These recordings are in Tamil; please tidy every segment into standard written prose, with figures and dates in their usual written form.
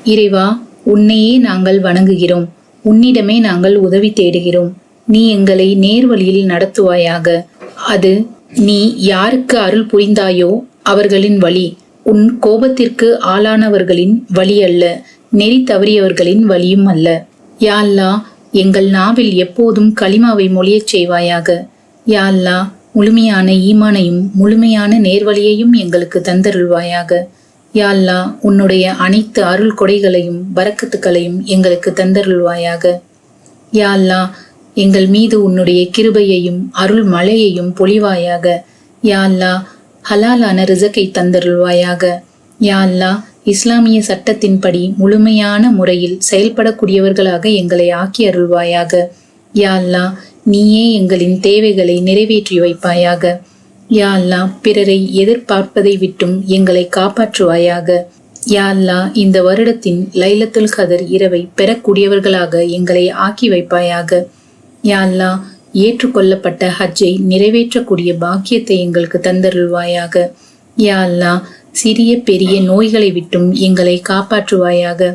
இறைவா, உன்னையே நாங்கள் வணங்குகிறோம். உன்னிடமே நாங்கள் உதவி தேடுகிறோம். நீ எங்களை நேர்வழியில் நடத்துவாயாக. அது நீ யாருக்கு அருள் புரிந்தாயோ அவர்களின் வழி. உன் கோபத்திற்கு ஆளானவர்களின் வழி அல்ல, நெறி தவறியவர்களின் வழியும் அல்ல. யா அல்லாஹ், எங்கள் நாவில் எப்போதும் கலிமாவை மொழியச் செய்வாயாக. யா அல்லாஹ், முழுமையான ஈமானையும் முழுமையான நேர்வழியையும் எங்களுக்கு தந்தருள்வாயாக. யா அல்லாஹ், உன்னுடைய அனைத்து அருள் கொடைகளையும் பரக்கத்துக்களையும் எங்களுக்கு தந்தருள்வாயாக. யா அல்லாஹ், எங்கள் மீது உன்னுடைய கிருபையையும் அருள் மழையையும் பொழிவாயாக. யா அல்லாஹ், ஹலாலான ரிசக்கை தந்தருள்வாயாக. யா அல்லாஹ், இஸ்லாமிய சட்டத்தின்படி முழுமையான முறையில் செயல்படக்கூடியவர்களாக எங்களை ஆக்கி அருள்வாயாக. யா அல்லாஹ், நீயே எங்களின் தேவைகளை நிறைவேற்றி வைப்பாயாக. யா அல்லாஹ், பிறரை எதிர்பார்ப்பதை விட்டும் எங்களை காப்பாற்றுவாயாக. யா அல்லாஹ், இந்த வருடத்தின் லைலத்துல் கதர் இரவை பெறக்கூடியவர்களாக எங்களை ஆக்கி வைப்பாயாக. யா அல்லாஹ், ஏற்றுக்கொள்ளப்பட்ட ஹஜ்ஜை நிறைவேற்றக்கூடிய பாக்கியத்தை எங்களுக்கு தந்தருள்வாயாக. யா அல்லாஹ், சிறிய பெரிய நோய்களை விட்டும் எங்களை காப்பாற்றுவாயாக.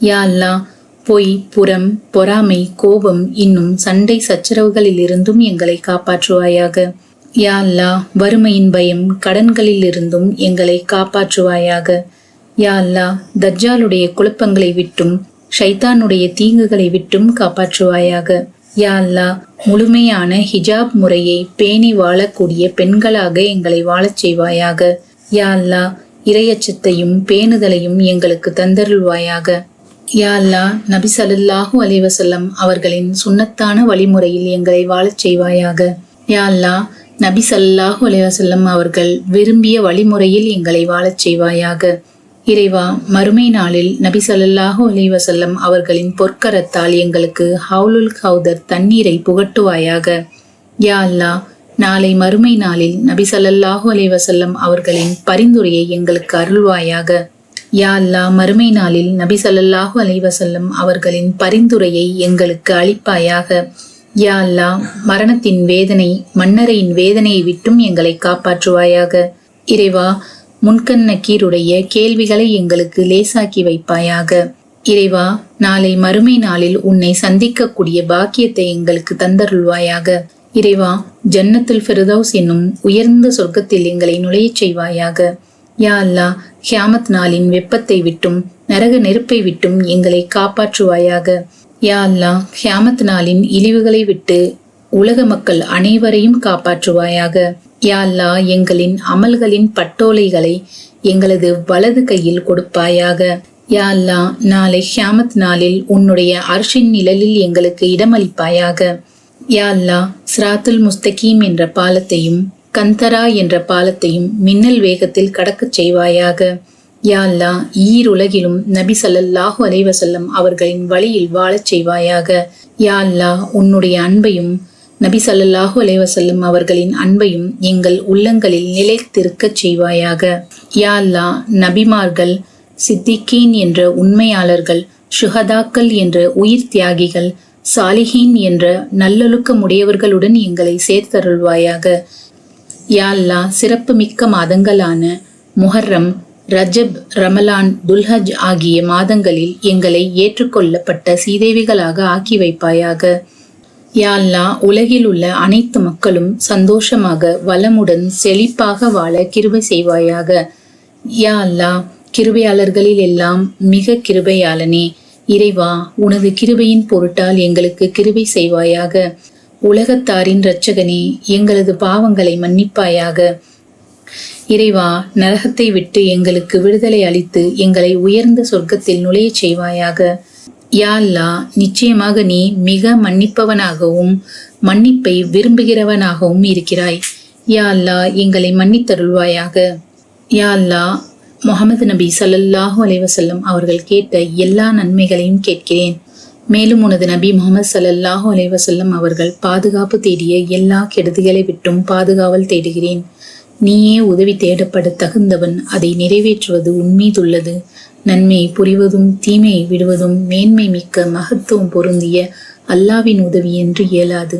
யா அல்லாஹ், பொய், புறம், பொறாமை, கோபம் இன்னும் சண்டை சச்சரவுகளில் இருந்தும் எங்களை காப்பாற்றுவாயாக. யா அல்லாஹ், வறுமையின் பயம், கடன்களில் இருந்தும் எங்களை காப்பாற்றுவாயாக. யா அல்லாஹ், தஜ்ஜாலுடைய குழப்பங்களை விட்டும் ஷைத்தானுடைய தீங்குகளை விட்டும் காப்பாற்றுவாயாக. யா அல்லாஹ், முழுமையான ஹிஜாப் முறையை பேணி வாழக்கூடிய பெண்களாக எங்களை வாழச் செய்வாயாக. யா அல்லாஹ், இறையச்சத்தையும் பேணுதலையும் எங்களுக்கு தந்தருள்வாயாக. யா அல்லாஹ், நபி ஸல்லல்லாஹு அலைஹி வஸல்லம் அவர்களின் சுன்னத்தான வழிமுறையில் எங்களை வாழச் செய்வாயாக. யா அல்லாஹ், நபி ஸல்லல்லாஹு அலைஹி வஸல்லம் அவர்கள் விரும்பிய வழிமுறையில் எங்களை வாழச் செய்வாயாக. இறைவா, மறுமை நாளில் நபி ஸல்லல்லாஹு அலைஹி வஸல்லம் அவர்களின் பொற்கரத்தால் எங்களுக்கு ஹவுலுல் கௌதர் தண்ணீரை புகட்டுவாயாக. யா அல்லாஹ், நாளை மறுமை நாளில் நபி ஸல்லல்லாஹு அலைஹி வஸல்லம் அவர்களின் பரிந்துரையை எங்களுக்கு அருள்வாயாக. யா அல்லாஹ், மறுமை நாளில் நபி ஸல்லல்லாஹு அலைஹி வஸல்லம் அவர்களின் பரிந்துரையை எங்களுக்கு அளிப்பாயாக. யா அல்லாஹ், மரணத்தின் வேதனை, மன்னரையின் வேதனையை விட்டும் எங்களை காப்பாற்றுவாயாக. இறைவா, முன்கண் நக்கீருடைய கேள்விகளை எங்களுக்கு லேசாக்கி வைப்பாயாக. இறைவா, நாளை மறுமை நாளில் உன்னை சந்திக்கக்கூடிய பாக்கியத்தை எங்களுக்கு தந்தருள்வாயாக. இறைவா, ஜன்னத்துல் ஃபிர்தௌஸ் என்னும் உயர்ந்த சொர்க்கத்தில் எங்களை நுழையச் செய்வாயாக. யா அல்லாஹ், கியாமத் நாளின் வெப்பத்தை விட்டும் நரக நெருப்பை விட்டும் எங்களை காப்பாற்றுவாயாக. யா அல்லாஹ், கியாமத் நாளின் இழிவுகளை விட்டு உலக மக்கள் அனைவரையும் காப்பாற்றுவாயாக. யா அல்லாஹ், எங்களின் அமல்களின் பட்டோலைகளை எங்களது வலது கையில் கொடுப்பாயாக. யா அல்லாஹ், நாளை கியாமத் நாளில் உன்னுடைய அர்ஷின் நிழலில் எங்களுக்கு இடமளிப்பாயாக. யா அல்லாஹ், சிராத்துல் முஸ்தகீம் என்ற பாலத்தையும் கந்தரா என்ற பாலத்தையும் மின்னல் வேகத்தில் கடக்கச் செய்வாயாக. யா அல்லாஹ், ஈருலகிலும் நபி ஸல்லல்லாஹு அலைஹி வஸல்லம் அவர்களின் வழியில் வாழச் செய்வாயாக. யா அல்லாஹ், உன்னுடைய அன்பையும் நபி ஸல்லல்லாஹு அலைஹி வஸல்லம் அவர்களின் அன்பையும் எங்கள் உள்ளங்களில் நிலைத்திருக்கச் செய்வாயாக. யா அல்லாஹ், நபிமார்கள், சித்திகீன் என்ற உண்மையாளர்கள், ஷுஹதாக்கள் என்ற உயிர் தியாகிகள், சாலிஹீன் என்ற நல்லொழுக்கமுடையவர்களுடன் எங்களை சேர்த்தருள்வாயாக. யா அல்லாஹ், சிறப்பு மிக்க மாதங்களான முஹர்ரம், ரஜப், ரமலான், துல்ஹஜ் ஆகிய மாதங்களில் எங்களை ஏற்றுக்கொள்ளப்பட்ட சீதேவிகளாக ஆக்கி வைப்பாயாக. யா அல்லாஹ், உலகில் உள்ள அனைத்து மக்களும் சந்தோஷமாக வளமுடன் செழிப்பாக வாழ கிருபை செய்வாயாக. யா அல்லாஹ், கிருபையாளர்களில் எல்லாம் மிக கிருபையாளனே, இறைவா, உனது கிருபையின் பொருட்டால் எங்களுக்கு கிருபை செய்வாயாக. உலகத்தாரின் இரட்சகனே, எங்களது பாவங்களை மன்னிப்பாயாக. இறைவா, நரகத்தை விட்டு எங்களுக்கு விடுதலை அளித்து எங்களை உயர்ந்த சொர்க்கத்தில் நுழையச் செய்வாயாக. யா அல்லாஹ், நிச்சயமாக நீ மிக மன்னிப்பவனாகவும் மன்னிப்பை விரும்புகிறவனாகவும் இருக்கிறாய். யா அல்லாஹ், எங்களை மன்னித்தருள்வாயாக. யா அல்லாஹ், முஹம்மது நபி ஸல்லல்லாஹு அலைஹி வஸல்லம் அவர்கள் கேட்ட எல்லா நன்மைகளையும் கேட்கிறேன். மேலும் உனது நபி முஹம்மது ஸல்லல்லாஹு அலைஹி வஸல்லம் அவர்கள் பாதுகாப்பு தேடிய எல்லா கெடுதிகளை விட்டும் பாதுகாவல் தேடுகிறேன். நீயே உதவி தேடப்பட தகுந்தவன், அதை நிறைவேற்றுவது உன்மீதுள்ளது. நன்மையை புரிவதும் தீமையை விடுவதும் மேன்மை மிக்க மகத்துவம் பொருந்திய அல்லாவின் உதவி என்று இயலாது.